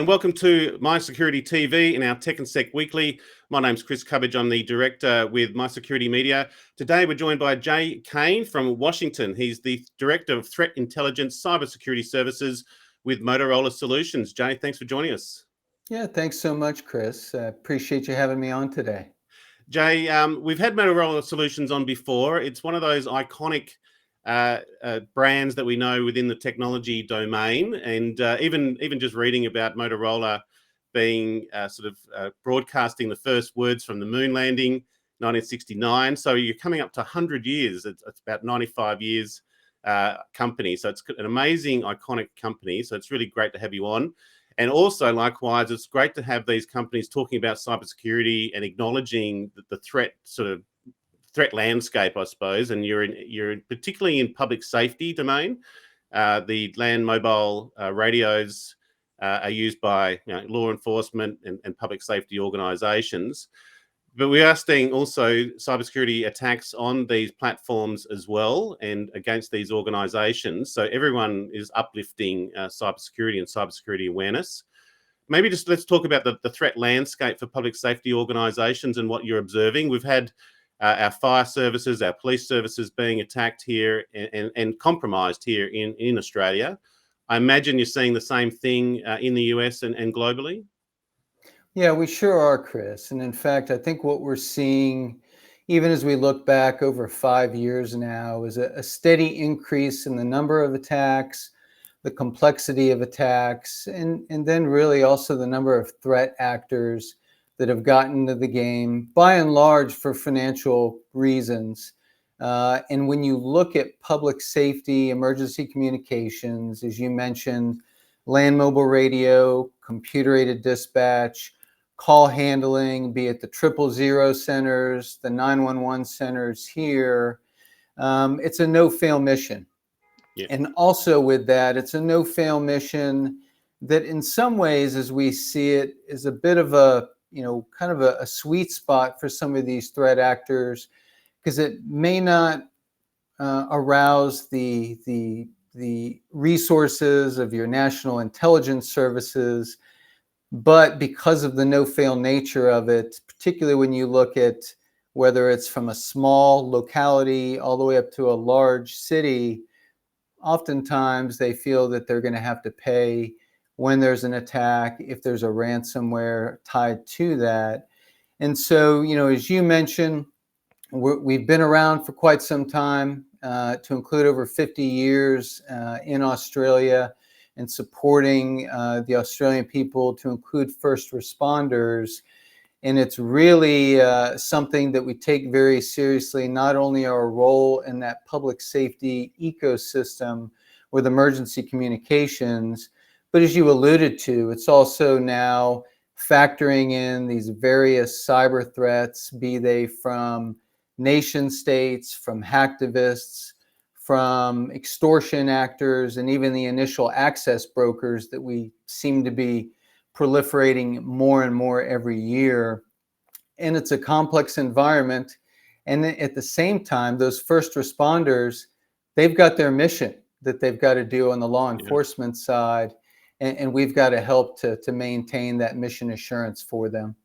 and welcome to MySecurityTV in our Tech and Sec Weekly. My name's Chris Cubbage. I'm the director with MySecurity Media. Today, we're joined by Jay Kane from Washington. He's the Director of Threat Intelligence Cybersecurity Services with Motorola Solutions. Jay, thanks for joining us. Yeah, thanks so much, Chris. I appreciate you having me on today. Jay, we've had Motorola Solutions on before. It's one of those iconic brands that we know within the technology domain, and even just reading about Motorola being broadcasting the first words from the moon landing, 1969. So you're coming up to 100 years. It's about 95 years company. So it's an amazing, iconic company. So it's really great to have you on. And also, likewise, it's great to have these companies talking about cybersecurity and acknowledging the threat landscape, I suppose. And you're particularly in public safety domain. The land mobile radios are used by law enforcement and public safety organisations. But we are seeing also cybersecurity attacks on these platforms as well and against these organisations. So everyone is uplifting cybersecurity and cybersecurity awareness. Maybe just let's talk about the threat landscape for public safety organisations and what you're observing. We've had our fire services, our police services being attacked here and compromised here in Australia. I imagine you're seeing the same thing in the US and globally. Yeah, we sure are, Chris. And in fact, I think what we're seeing, even as we look back over 5 years now, is a steady increase in the number of attacks, the complexity of attacks, and then really also the number of threat actors that have gotten into the game, by and large, for financial reasons. And when you look at public safety, emergency communications, as you mentioned, land mobile radio, computer-aided dispatch, call handling, be it the 000 centers, the 911 centers here, it's a no-fail mission. Yeah. And also with that, it's a no-fail mission that in some ways, as we see it, is a bit of a, kind of a sweet spot for some of these threat actors, because it may not arouse the resources of your national intelligence services, but because of the no-fail nature of it, particularly when you look at whether it's from a small locality all the way up to a large city, oftentimes they feel that they're going to have to pay when there's an attack, if there's a ransomware tied to that. And so, as you mentioned, we've been around for quite some time, to include over 50 years in Australia, and supporting the Australian people, to include first responders. And it's really something that we take very seriously, not only our role in that public safety ecosystem with emergency communications, but as you alluded to, it's also now factoring in these various cyber threats, be they from nation states, from hacktivists, from extortion actors, and even the initial access brokers that we seem to be proliferating more and more every year. And it's a complex environment. And at the same time, those first responders, they've got their mission that they've got to do on the law enforcement side. And we've got to help to maintain that mission assurance for them.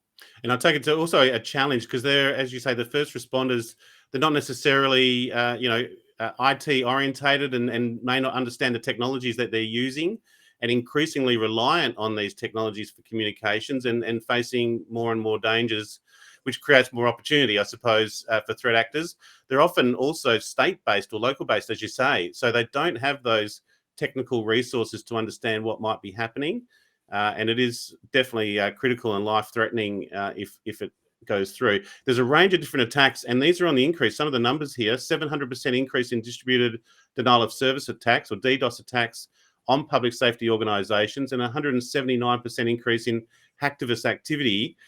And I take it to also a challenge, because they're, as you say, the first responders, they're not necessarily, IT orientated and may not understand the technologies that they're using, and increasingly reliant on these technologies for communications and facing more and more dangers, which creates more opportunity, I suppose, for threat actors. They're often also state-based or local-based, as you say, so they don't have those technical resources to understand what might be happening. And it is definitely critical and life-threatening if it goes through. There's a range of different attacks, and these are on the increase. Some of the numbers here: 700% increase in distributed denial of service attacks or DDoS attacks on public safety organisations, and 179% increase in hacktivist activity.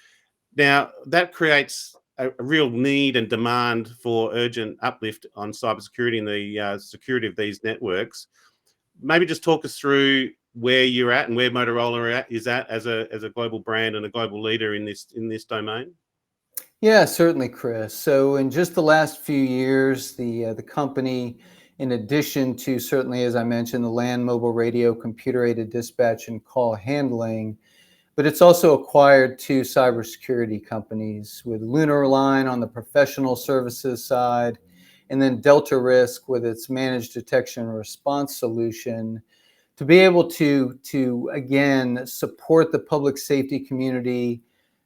Now, that creates a real need and demand for urgent uplift on cybersecurity and the security of these networks. Maybe just talk us through where you're at and where Motorola is at as a global brand and a global leader in this domain. Yeah, certainly, Chris. So in just the last few years, the company, in addition to certainly, as I mentioned, the land mobile radio, computer-aided dispatch, and call handling, but it's also acquired two cybersecurity companies, with Lunar Line on the professional services side, and then Delta Risk with its managed detection and response solution, to be able to again support the public safety community,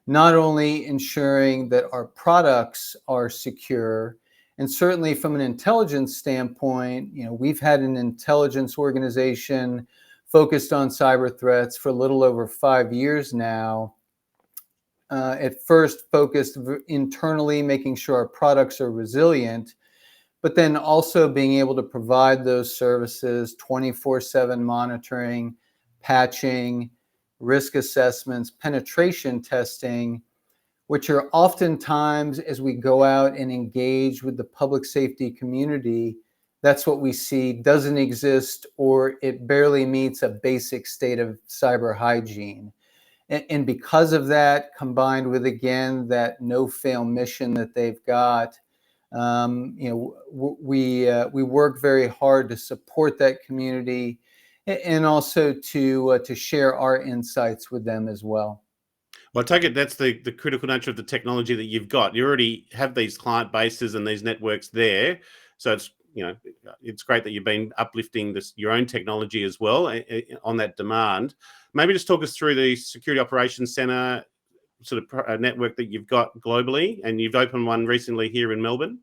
not only ensuring that our products are secure, and certainly from an intelligence standpoint, we've had an intelligence organization focused on cyber threats for a little over 5 years now. At first focused internally, making sure our products are resilient, but then also being able to provide those services, 24/7 monitoring, patching, risk assessments, penetration testing, which are oftentimes, as we go out and engage with the public safety community, that's what we see doesn't exist, or it barely meets a basic state of cyber hygiene. And because of that, combined with, again, that no-fail mission that they've got, we work very hard to support that community, and also to share our insights with them as well. Well, I take it that's the critical nature of the technology that you've got. You already have these client bases and these networks there, so it's great that you've been uplifting your own technology as well on that demand. Maybe just talk us through the Security Operations Center sort of network that you've got globally, and you've opened one recently here in Melbourne.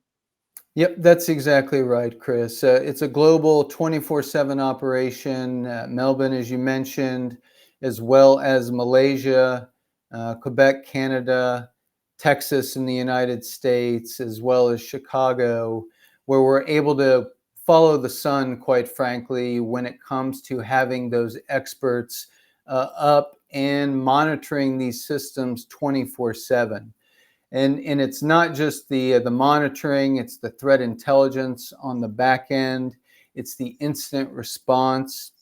Yep, that's exactly right, Chris. It's a global 24/7 operation. Melbourne, as you mentioned, as well as Malaysia, Quebec, Canada, Texas in the United States, as well as Chicago, where we're able to follow the sun, quite frankly, when it comes to having those experts up and monitoring these systems 24/7. And it's not just the monitoring, it's the threat intelligence on the back end, it's the incident response,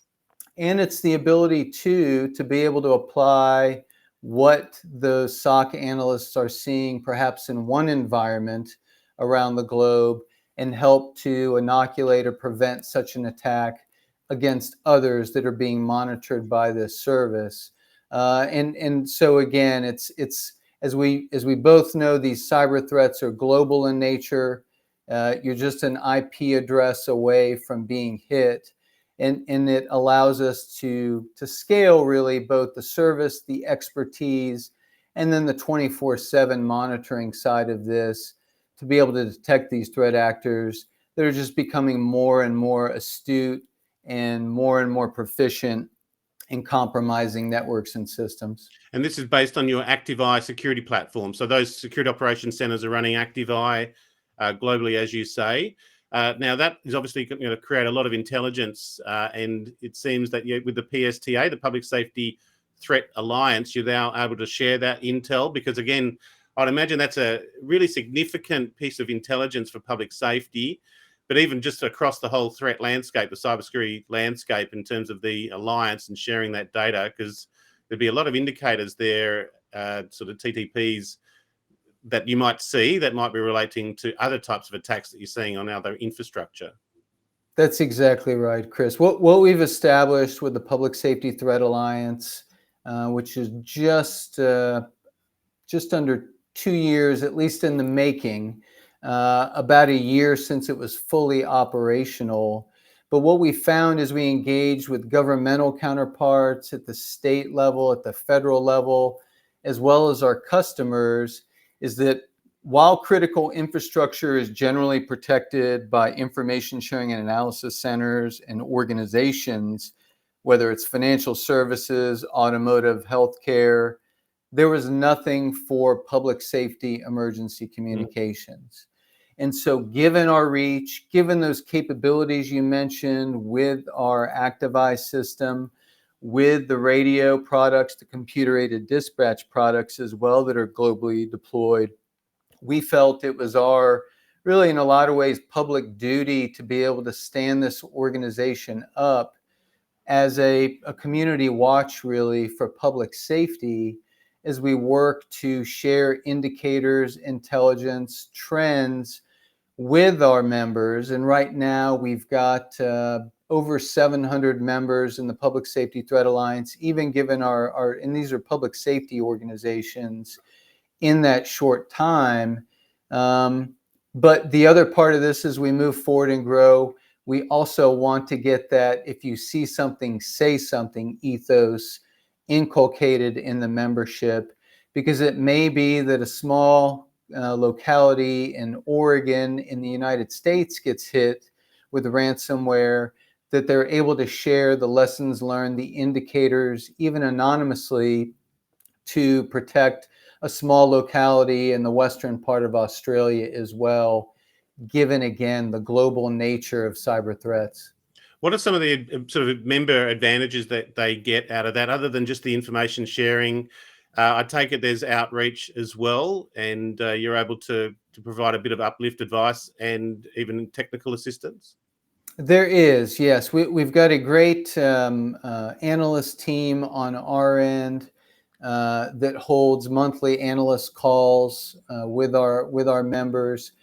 and it's the ability to be able to apply what the SOC analysts are seeing perhaps in one environment around the globe, and help to inoculate or prevent such an attack against others that are being monitored by this service. And so again, it's as we both know, these cyber threats are global in nature. You're just an IP address away from being hit, and it allows us to scale really both the service, the expertise, and then the 24/7 monitoring side of this, to be able to detect these threat actors that are just becoming more and more astute and more proficient in compromising networks and systems. And this is based on your ActiveEye security platform. So those security operations centers are running ActiveEye globally, as you say. Now that is obviously going to create a lot of intelligence, and it seems that with the PSTA, the Public Safety Threat Alliance, you're now able to share that intel, because again, I'd imagine that's a really significant piece of intelligence for public safety, but even just across the whole threat landscape, the cybersecurity landscape, in terms of the alliance and sharing that data, because there'd be a lot of indicators there, sort of TTPs, that you might see that might be relating to other types of attacks that you're seeing on other infrastructure. That's exactly right, Chris. What we've established with the Public Safety Threat Alliance, which is just under 2 years, at least in the making, about a year since it was fully operational. But what we found as we engaged with governmental counterparts at the state level, at the federal level, as well as our customers, is that while critical infrastructure is generally protected by information sharing and analysis centers and organizations, whether it's financial services, automotive, healthcare, there was nothing for public safety emergency communications. And so given our reach, given those capabilities you mentioned with our ActiveEye system, with the radio products, the computer-aided dispatch products as well that are globally deployed, we felt it was our, really in a lot of ways, public duty to be able to stand this organization up as a community watch really for public safety, as we work to share indicators, intelligence, trends with our members. And right now we've got over 700 members in the Public Safety Threat Alliance, even given and these are public safety organizations in that short time. But the other part of this, as we move forward and grow, we also want to get that if you see something, say something ethos inculcated in the membership, because it may be that a small locality in Oregon in the United States gets hit with ransomware, that they're able to share the lessons learned, the indicators, even anonymously, to protect a small locality in the western part of Australia as well, given again the global nature of cyber threats. What are some of the sort of member advantages that they get out of that, other than just the information sharing? I take it there's outreach as well, and you're able to provide a bit of uplift advice and even technical assistance? There is, yes. We've got a great analyst team on our end that holds monthly analyst calls with our members.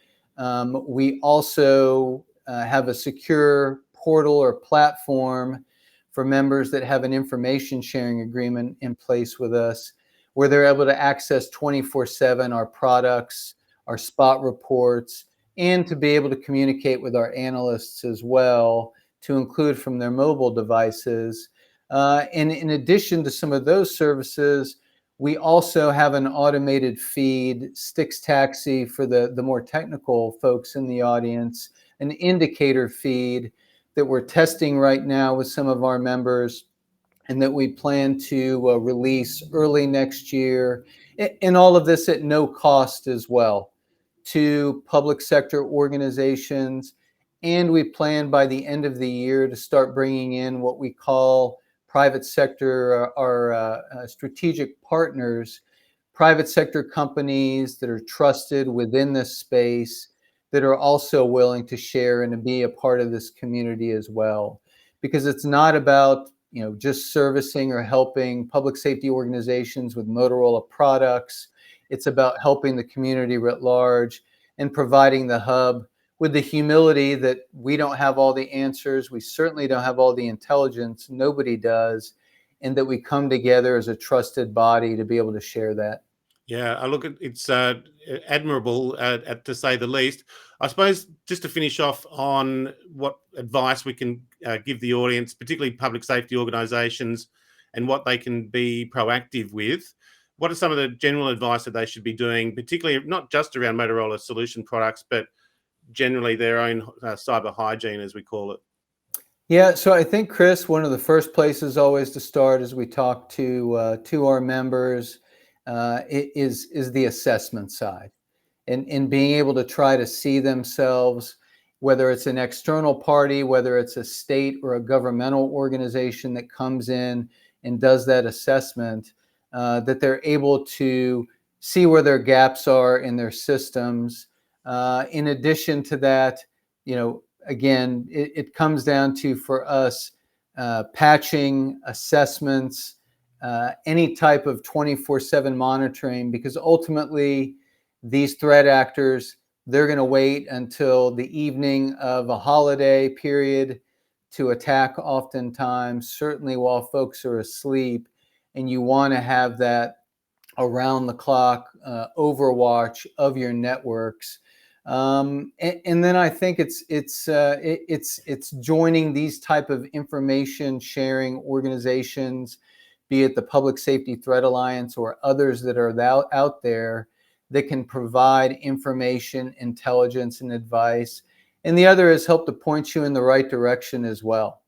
We also have a secure portal or platform for members that have an information sharing agreement in place with us, where they're able to access 24/7 our products, our spot reports, and to be able to communicate with our analysts as well, to include from their mobile devices. And in addition to some of those services, we also have an automated feed, Styx Taxi for the more technical folks in the audience, an indicator feed that we're testing right now with some of our members, and that we plan to release early next year. And all of this at no cost as well to public sector organizations. And we plan by the end of the year to start bringing in what we call private sector, our strategic partners, private sector companies that are trusted within this space, that are also willing to share and to be a part of this community as well. Because it's not about just servicing or helping public safety organizations with Motorola products. It's about helping the community writ large and providing the hub with the humility that we don't have all the answers. We certainly don't have all the intelligence. Nobody does. And that we come together as a trusted body to be able to share that. Yeah, I look at it's admirable, to say the least. I suppose just to finish off on what advice we can give the audience, particularly public safety organisations, and what they can be proactive with. What are some of the general advice that they should be doing, particularly not just around Motorola Solution products, but generally their own cyber hygiene, as we call it? Yeah, so I think, Chris, one of the first places always to start as we talk to our members is the assessment side, and being able to try to see themselves, whether it's an external party, whether it's a state or a governmental organization that comes in and does that assessment, that they're able to see where their gaps are in their systems. In addition to that, again, it comes down to, for us, patching, assessments, any type of 24/7 monitoring, because ultimately these threat actors, they're going to wait until the evening of a holiday period to attack, oftentimes, certainly while folks are asleep. And you want to have that around the clock overwatch of your networks. And then I think it's joining these type of information sharing organizations, be it the Public Safety Threat Alliance or others that are out there that can provide information, intelligence, and advice. And the other is help to point you in the right direction as well.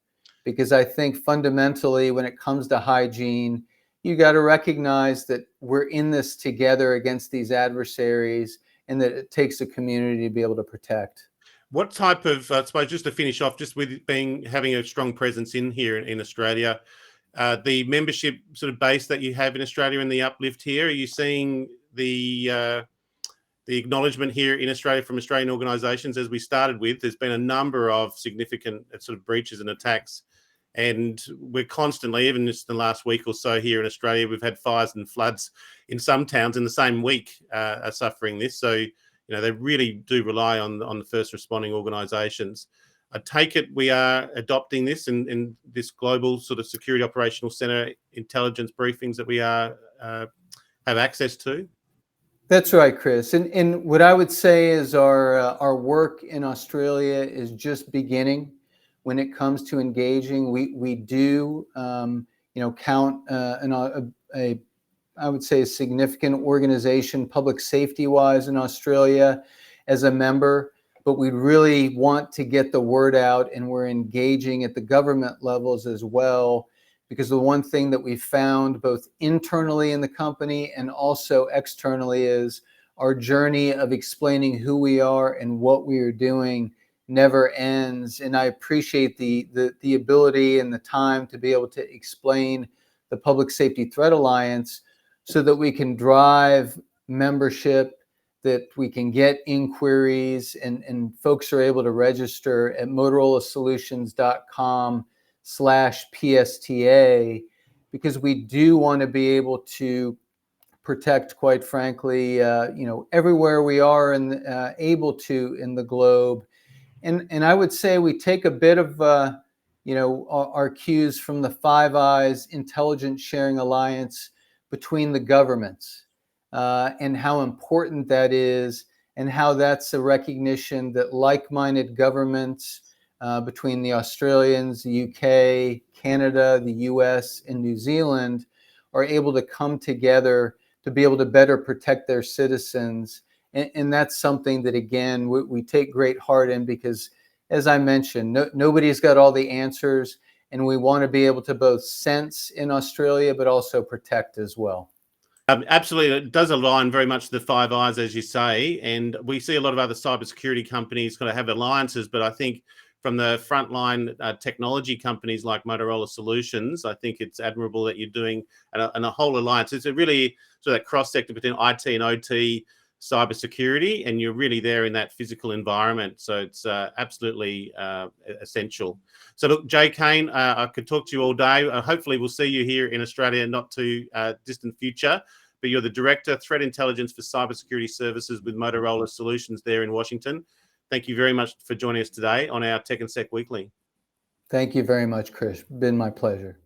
Because I think fundamentally, when it comes to hygiene, you got to recognize that we're in this together against these adversaries, and that it takes a community to be able to protect. What type of, I suppose, just to finish off, just with having a strong presence in here in Australia, the membership sort of base that you have in Australia and the uplift here, are you seeing the acknowledgement here in Australia from Australian organisations? As we started with, there's been a number of significant sort of breaches and attacks, and we're constantly, even just the last week or so here in Australia, we've had fires and floods in some towns in the same week are suffering this. So, they really do rely on the first responding organisations. I take it we are adopting this in this global sort of security operational center intelligence briefings that we are have access to. That's right, Chris. And what I would say is our work in Australia is just beginning when it comes to engaging. We do count I would say a significant organization public safety wise in Australia as a member, but we really want to get the word out, and we're engaging at the government levels as well, because the one thing that we found both internally in the company and also externally is our journey of explaining who we are and what we are doing never ends. And I appreciate the ability and the time to be able to explain the Public Safety Threat Alliance so that we can drive membership, that we can get inquiries, and folks are able to register at motorolasolutions.com/PSTA, because we do want to be able to protect, quite frankly, everywhere we are and able to in the globe. And I would say we take a bit of our cues from the Five Eyes Intelligence Sharing Alliance between the governments, and how important that is, and how that's a recognition that like-minded governments between the Australians, the UK, Canada, the US, and New Zealand are able to come together to be able to better protect their citizens. And that's something that, again, we take great heart in, because, as I mentioned, nobody's got all the answers, and we want to be able to both sense in Australia, but also protect as well. Absolutely. It does align very much to the Five Eyes, as you say. And we see a lot of other cybersecurity companies kind of have alliances, but I think from the frontline technology companies like Motorola Solutions, I think it's admirable that you're doing a whole alliance. It's a really sort of that cross sector between IT and OT cybersecurity, and you're really there in that physical environment. So it's absolutely essential. So look, Jay Kane, I could talk to you all day. Hopefully we'll see you here in Australia not too distant future. But you're the Director, Threat Intelligence for Cybersecurity Services with Motorola Solutions there in Washington. Thank you very much for joining us today on our Tech and Sec Weekly. Thank you very much, Chris. Been my pleasure.